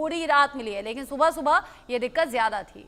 थोड़ी राहत मिली है, लेकिन सुबह सुबह ये दिक्कत ज्यादा थी।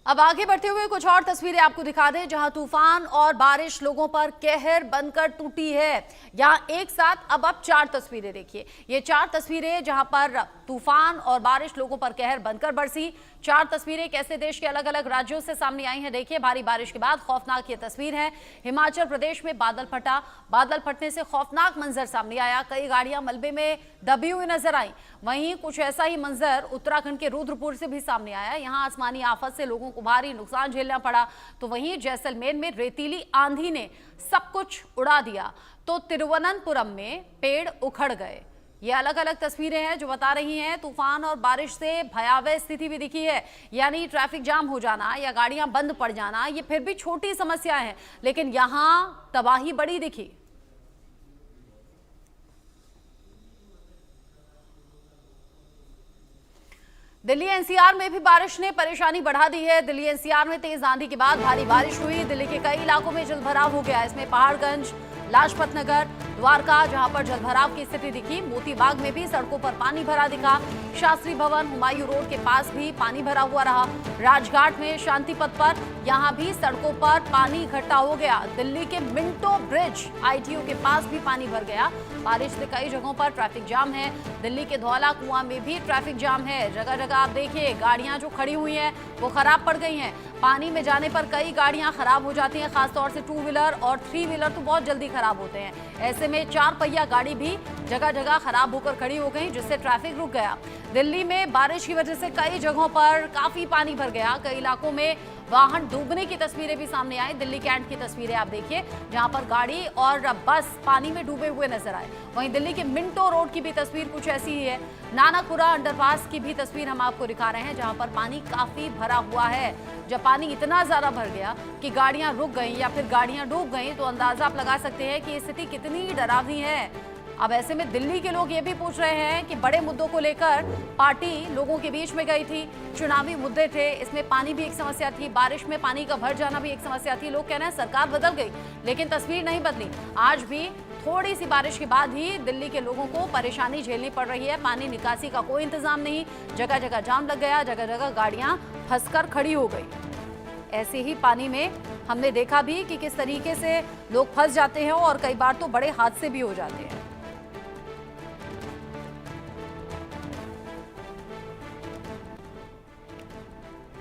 अब आगे बढ़ते हुए कुछ और तस्वीरें आपको दिखा दें, जहां तूफान और बारिश लोगों पर कहर बनकर टूटी है। यहां एक साथ अब 4 तस्वीरें देखिए। ये 4 तस्वीरें जहां पर तूफान और बारिश लोगों पर कहर बनकर बरसी। 4 तस्वीरें कैसे देश के अलग अलग राज्यों से सामने आई हैं, देखिए। भारी बारिश के बाद खौफनाक ये तस्वीर है। हिमाचल प्रदेश में बादल फटा, बादल फटने से खौफनाक मंजर सामने आया। कई गाड़ियां मलबे में दबी हुई नजर आई। वहीं कुछ ऐसा ही मंजर उत्तराखंड के रुद्रपुर से भी सामने आया। यहां आसमानी आफत से लोगों को भारी नुकसान झेलना पड़ा। तो वहीं जैसलमेर में रेतीली आंधी ने सब कुछ उड़ा दिया, तो तिरुवनंतपुरम में पेड़ उखड़ गए। ये अलग अलग तस्वीरें हैं जो बता रही हैं तूफान और बारिश से भयावह स्थिति भी दिखी है। यानी ट्रैफिक जाम हो जाना या गाड़ियां बंद पड़ जाना, ये फिर भी छोटी समस्या है, लेकिन यहां तबाही बड़ी दिखी। दिल्ली एनसीआर में भी बारिश ने परेशानी बढ़ा दी है। दिल्ली एनसीआर में तेज आंधी के बाद भारी बारिश हुई। दिल्ली के कई इलाकों में जलभराव हो गया। इसमें पहाड़गंज, लाजपत नगर, द्वारका, जहां पर जलभराव की स्थिति दिखी। मोती बाग में भी सड़कों पर पानी भरा दिखा। शास्त्री भवन, हुमायूं रोड के पास भी पानी भरा हुआ रहा। राजघाट में शांति पथ पर यहां भी सड़कों पर पानी इकट्ठा हो गया। दिल्ली के मिंटो ब्रिज आईटीओ के पास भी पानी भर गया। बारिश से कई जगहों पर ट्रैफिक जाम है। दिल्ली के धौला कुआं में भी ट्रैफिक जाम है। जगह जगह आप देखिए गाड़ियां जो खड़ी हुई हैं वो खराब पड़ गई हैं। पानी में जाने पर कई गाड़ियां खराब हो जाती हैं, खासतौर से 2 व्हीलर और 3 व्हीलर तो बहुत जल्दी खराब होते हैं। ऐसे में 4 पहिया गाड़ी भी जगह जगह खराब होकर खड़ी हो गई, जिससे ट्रैफिक रुक गया। दिल्ली में बारिश की वजह से कई जगहों पर काफी पानी भर गया। कई इलाकों में वाहन डूबने की तस्वीरें भी सामने आई। दिल्ली कैंट की तस्वीरें आप देखिए, जहां पर गाड़ी और बस पानी में डूबे हुए नजर आए। वहीं दिल्ली के मिंटो रोड की भी तस्वीर कुछ ऐसी ही है। नानकपुरा अंडरपास की भी तस्वीर हम आपको दिखा रहे हैं, जहां पर पानी काफी भरा हुआ है। जब पानी इतना ज्यादा भर गया कि गाड़ियां रुक गई या फिर गाड़ियां डूब गई, तो अंदाजा आप लगा सकते हैं कि ये स्थिति कितनी डरावनी है। अब ऐसे में दिल्ली के लोग ये भी पूछ रहे हैं कि बड़े मुद्दों को लेकर पार्टी लोगों के बीच में गई थी, चुनावी मुद्दे थे, इसमें पानी भी एक समस्या थी, बारिश में पानी का भर जाना भी एक समस्या थी। लोग कह रहे हैं सरकार बदल गई, लेकिन तस्वीर नहीं बदली। आज भी थोड़ी सी बारिश के बाद ही दिल्ली के लोगों को परेशानी झेलनी पड़ रही है। पानी निकासी का कोई इंतजाम नहीं, जगह जगह जाम लग गया, जगह जगह गाड़ियां फंसकर खड़ी हो गई। ऐसे ही पानी में हमने देखा भी कि किस तरीके से लोग फंस जाते हैं और कई बार तो बड़े हादसे भी हो जाते हैं।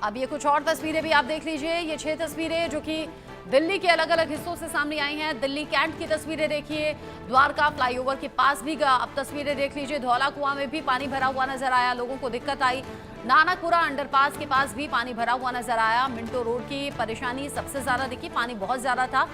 अब ये कुछ और तस्वीरें भी आप देख लीजिए। ये 6 तस्वीरें जो कि दिल्ली के अलग अलग हिस्सों से सामने आई हैं। दिल्ली कैंट की तस्वीरें देखिए, द्वारका फ्लाईओवर के पास भी अब तस्वीरें देख लीजिए। धौला कुआं में भी पानी भरा हुआ नजर आया, लोगों को दिक्कत आई। नानकपुरा अंडरपास के पास भी पानी भरा हुआ नजर आया। मिंटो रोड की परेशानी सबसे ज्यादा दिखी, पानी बहुत ज्यादा था।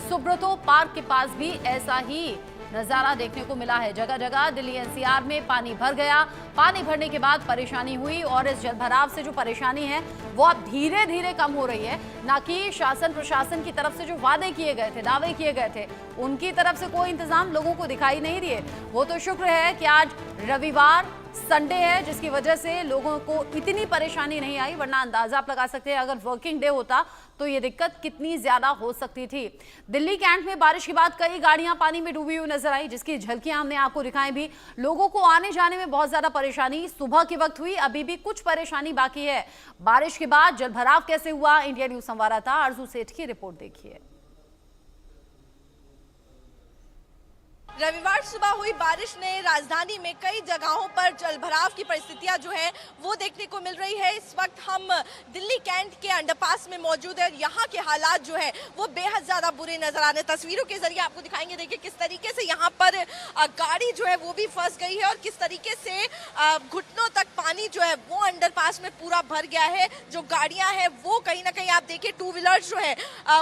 सुब्रतो पार्क के पास भी ऐसा ही नजारा देखने को मिला है। जगह जगह दिल्ली एनसीआर में पानी भर गया। पानी भरने के बाद परेशानी हुई और इस जलभराव से जो परेशानी है वो अब धीरे धीरे कम हो रही है, ना कि शासन प्रशासन की तरफ से जो वादे किए गए थे, दावे किए गए थे, उनकी तरफ से कोई इंतजाम लोगों को दिखाई नहीं दिए। वो तो शुक्र है कि आज रविवार संडे है, जिसकी वजह से लोगों को इतनी परेशानी नहीं आई, वरना अंदाजा आप लगा सकते हैं अगर वर्किंग डे होता तो ये दिक्कत कितनी ज्यादा हो सकती थी। दिल्ली कैंट में बारिश के बाद कई गाड़ियां पानी में डूबी हुई नजर आई, जिसकी झलकियां हमने आपको दिखाई भी। लोगों को आने जाने में बहुत ज्यादा परेशानी सुबह के वक्त हुई, अभी भी कुछ परेशानी बाकी है। बारिश के बाद जलभराव कैसे हुआ, इंडिया न्यूज संवाददाता आरजू सेठ की रिपोर्ट देखिए। रविवार सुबह हुई बारिश ने राजधानी में कई जगहों पर जलभराव की परिस्थितियां जो है वो देखने को मिल रही है। इस वक्त हम दिल्ली कैंट के अंडरपास में मौजूद है और यहाँ के हालात जो है वो बेहद ज्यादा बुरे नजर आ रहे हैं। तस्वीरों के जरिए आपको दिखाएंगे। देखिए किस तरीके से यहाँ पर गाड़ी जो है वो भी फंस गई है और किस तरीके से घुटनों तक पानी जो है वो अंडरपास में पूरा भर गया है। जो गाड़ियां हैं वो कहीं ना कहीं आप देखिए 2 व्हीलर जो है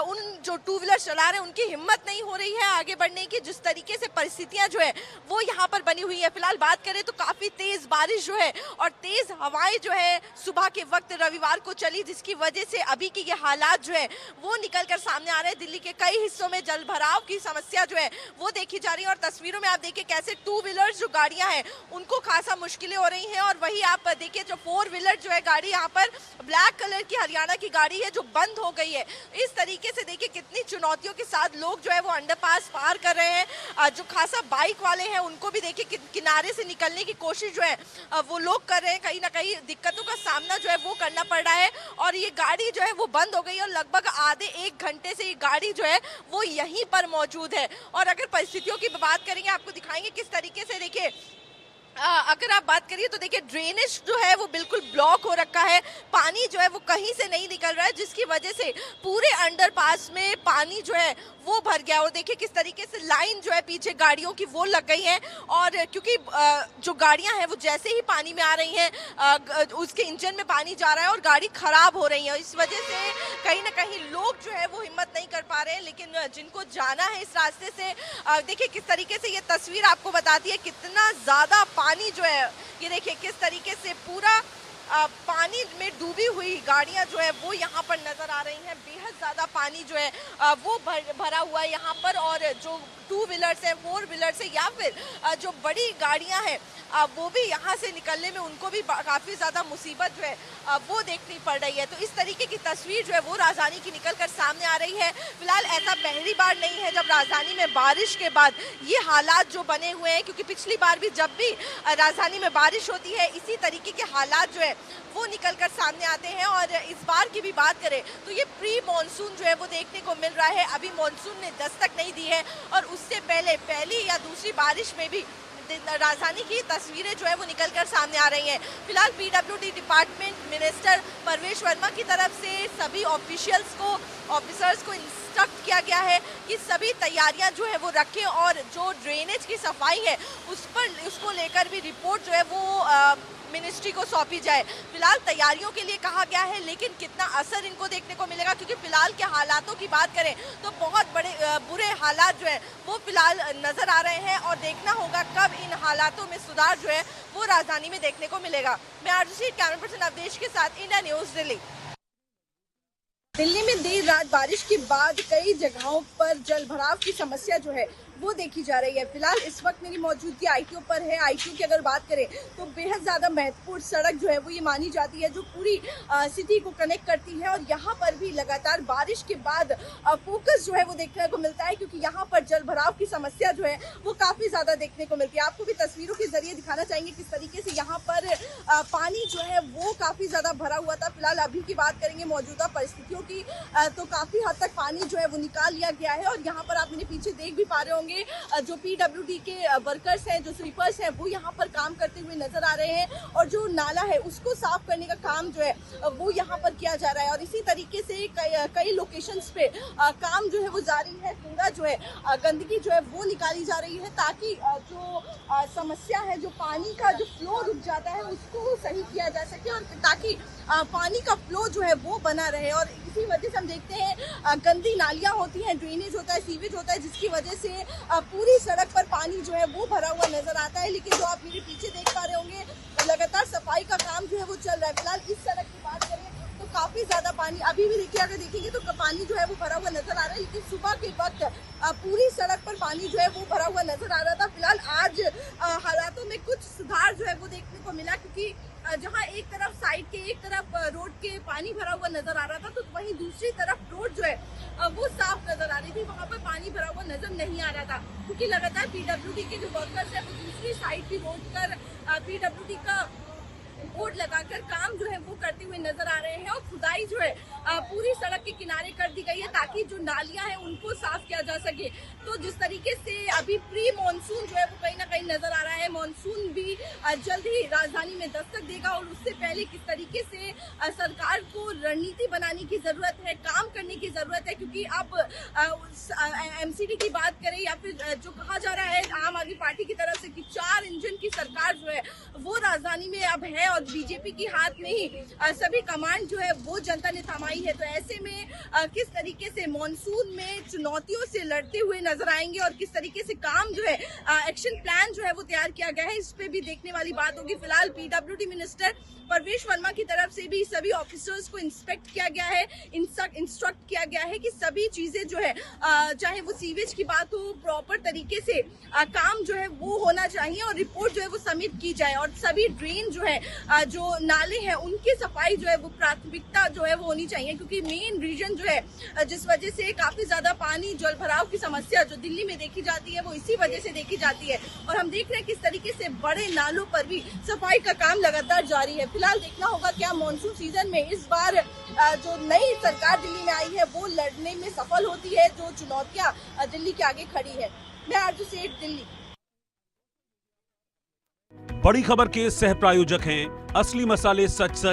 उन जो 2 व्हीलर चला रहे हैं उनकी हिम्मत नहीं हो रही है आगे बढ़ने की। जिस तरीके से परिस्थितियां जो है वो यहाँ पर बनी हुई है। फिलहाल बात करें तो काफी तेज बारिश जो है और तेज हवाएं जो है सुबह के वक्त रविवार को चली, जिसकी वजह से अभी की ये हालात जो है वो निकल कर सामने आ रहे हैं। दिल्ली के कई हिस्सों में जल भराव की समस्या जो है वो देखी जा रही है और तस्वीरों में आप देखिए कैसे टू व्हीलर्स जो गाड़ियां हैं उनको खासा मुश्किलें हो रही हैं, और वही आप देखिए जो फोर व्हीलर जो है गाड़ी यहाँ पर ब्लैक कलर की हरियाणा की गाड़ी है जो बंद हो गई है। इस तरीके से देखिए कितनी चुनौतियों के साथ लोग जो है वो अंडरपास पार कर रहे हैं। जो खासा बाइक वाले हैं उनको भी देखिए किनारे से निकलने की कोशिश जो है वो लोग कर रहे हैं। कहीं ना कहीं दिक्कतों का सामना जो है वो करना पड़ रहा है, और ये गाड़ी जो है वो बंद हो गई है और लगभग आधे एक घंटे से ये गाड़ी जो है वो यहीं पर मौजूद है। और अगर परिस्थितियों की बात करेंगे, आपको दिखाएंगे किस तरीके से देखिए अगर आप बात करिए तो देखिए ड्रेनेज जो है वो बिल्कुल ब्लॉक हो रखा है, पानी जो है वो कहीं से नहीं निकल रहा है, जिसकी वजह से पूरे अंडरपास में पानी जो है वो भर गया। और देखिए किस तरीके से लाइन जो है पीछे गाड़ियों की वो लग गई है, और क्योंकि जो गाड़ियां हैं वो जैसे ही पानी में आ रही हैं उसके इंजन में पानी जा रहा है और गाड़ी खराब हो रही है। इस वजह से कहीं ना कहीं लोग जो है वो हिम्मत नहीं कर पा रहे हैं, लेकिन जिनको जाना है इस रास्ते से देखिए किस तरीके से ये तस्वीर आपको बताती है कितना ज्यादा पानी जो है, ये देखिए किस तरीके से पूरा पानी में डूबी हुई गाड़ियां जो है वो यहाँ पर नजर आ रही हैं। बेहद ज्यादा पानी जो है वो भरा हुआ है यहाँ पर, और जो टू व्हीलर्स है, फोर व्हीलर्स है, या फिर जो बड़ी गाड़ियां हैं वो भी यहाँ से निकलने में उनको भी काफी ज्यादा मुसीबत जो है वो देखनी पड़ रही है। तो इस तरीके की तस्वीर जो है वो राजधानी की निकल कर सामने आ रही है। फिलहाल ऐसा पहली बार नहीं है जब राजधानी में बारिश के बाद ये हालात जो बने हुए हैं, क्योंकि पिछली बार भी जब भी राजधानी में बारिश होती है इसी तरीके के हालात जो है वो निकल कर सामने आते हैं। और इस बार की भी बात करें तो ये प्री मॉनसून जो है वो देखने को मिल रहा है। अभी मॉनसून ने दस्तक नहीं दी है, और उससे पहले पहली या दूसरी बारिश में भी राजधानी की तस्वीरें जो है वो निकल कर सामने आ रही हैं। फिलहाल पीडब्ल्यूडी डिपार्टमेंट मिनिस्टर परवेश वर्मा की तरफ से सभी ऑफिसर्स को इंस्ट्रक्ट किया गया है कि सभी तैयारियां जो है वो रखें, और जो ड्रेनेज की सफाई है उसको लेकर भी रिपोर्ट जो है वो मिनिस्ट्री को सौंपी जाए। फिलहाल तैयारियों के लिए कहा गया है, लेकिन कितना असर इनको देखने को मिलेगा, क्योंकि फिलहाल के हालातों की बात करें तो बहुत बुरे हालात जो है वो फिलहाल नजर आ रहे हैं, और देखना होगा कब इन हालातों में सुधार जो है वो राजधानी में देखने को मिलेगा। मैं आरजी कैमरा पर्सन अवधेश के साथ इंडिया न्यूज दिल्ली। दिल्ली में देर रात बारिश के बाद कई जगहों पर जल भराव की समस्या जो है वो देखी जा रही है। फिलहाल इस वक्त मेरी मौजूदगी आईटीओ पर है। आईटीओ की अगर बात करें तो बेहद ज्यादा महत्वपूर्ण सड़क जो है वो ये मानी जाती है, जो पूरी सिटी को कनेक्ट करती है, और यहाँ पर भी लगातार बारिश के बाद फोकस जो है वो देखने को मिलता है, क्योंकि यहाँ पर जल भराव की समस्या जो है वो काफी ज्यादा देखने को मिलती है। आपको भी तस्वीरों के जरिए दिखाना चाहेंगे किस तरीके से यहाँ पर पानी जो है वो काफी ज्यादा भरा हुआ था। फिलहाल अभी की बात करेंगे मौजूदा परिस्थितियों की, तो काफी हद तक पानी जो है वो निकाल लिया गया है, और यहाँ पर आप मेरे पीछे देख भी पा रहे होंगे जो पीडब्ल्यूडी के वर्कर्स हैं, जो स्वीपर्स हैं, वो यहाँ पर काम करते हुए नजर आ रहे हैं, और जो नाला है उसको साफ करने का काम जो है वो यहाँ पर किया जा रहा है। और इसी तरीके से कई लोकेशंस पे काम जो है वो जारी है। पूरा जो है गंदगी जो है वो निकाली जा रही है, ताकि जो समस्या है, जो पानी का जो फ्लो रुक जाता है उसको सही किया जा सके, और ताकि पानी का फ्लो जो है वो बना रहे। और इसी वजह से हम देखते हैं गंदी नालियां होती हैं, ड्रेनेज होता है, सीवेज होता है, जिसकी वजह से पूरी सड़क पर पानी जो है वो भरा हुआ नजर आता है। लेकिन जो आप मेरे पीछे देख पा रहे होंगे लगातार सफाई का काम जो है वो चल रहा है। फिलहाल इस सड़क की बात करें तो काफी ज्यादा पानी अभी भी देखिए, अगर देखेंगे तो पानी जो है वो भरा हुआ नजर आ रहा है, लेकिन सुबह के वक्त पूरी सड़क पर पानी जो है वो भरा हुआ नजर आ रहा था। फिलहाल आज हालातों में कुछ सुधार जो है वो देखने को मिला, क्योंकि जहां एक तरफ साइड के एक तरफ रोड के पानी भरा हुआ नजर आ रहा था, तो वहीं दूसरी तरफ रोड जो है वो साफ नजर आ रही थी, वहां पर पानी भरा हुआ नजर नहीं आ रहा था, क्योंकि लगातार पीडब्ल्यूडी के जो वर्कर्स है वो दूसरी साइड की रोड पर पीडब्ल्यूडी का बोर्ड लगाकर काम जो है वो करते हुए नजर आ रहे हैं, और खुदाई जो है पूरी सड़क के किनारे कर दी गई है, ताकि जो नालियां हैं उनको साफ किया जा सके। तो जिस तरीके से अभी प्री मॉनसून जो है वो कहीं ना कहीं नजर आ रहा है, मॉनसून भी जल्द ही राजधानी में दस्तक देगा, और उससे पहले किस तरीके से सरकार को रणनीति बनाने की जरूरत है, काम करने की जरूरत है, क्योंकि अब एमसीडी की बात करें या फिर जो कहा जा रहा है आम आदमी पार्टी की तरफ से कि 4 इंजन की सरकार जो है वो राजधानी में अब है, और बीजेपी के हाथ में ही सभी कमांड जो है वो जनता ने थमाई है। तो ऐसे में किस तरीके से मॉनसून में चुनौतियों से लड़ते हुए नजर आएंगे, और किस तरीके से काम जो है एक्शन प्लान जो है वो तैयार किया गया है, इस पे भी देखने वाली बात होगी। फिलहाल पीडब्ल्यूडी मिनिस्टर परवेश वर्मा की तरफ से भी सभी ऑफिसर्स को इंस्पेक्ट किया गया है, इंस्ट्रक्ट किया गया है कि सभी चीजें जो है चाहे वो सीवेज की बात हो, प्रॉपर तरीके से काम काम जो है वो होना चाहिए और रिपोर्ट जो है वो सबमिट की जाए और सभी ड्रेन जो है जो नाले हैं उनकी सफाई जो है वो प्राथमिकता जो है वो होनी चाहिए, क्योंकि मेन रीजन जो है जिस वजह से काफी ज्यादा पानी जल भराव की समस्या जो दिल्ली में देखी जाती है वो इसी वजह से देखी जाती है। और हम देख रहे हैं किस तरीके से बड़े नालों पर भी सफाई का काम लगातार जारी है। फिलहाल देखना होगा क्या मॉनसून सीजन में इस बार जो नई सरकार दिल्ली में आई है वो लड़ने में सफल होती है, जो चुनौतियां दिल्ली के आगे खड़ी है। मैं आरजू सेठ, दिल्ली। बड़ी खबर के सह प्रायोजक हैं असली मसाले सच सच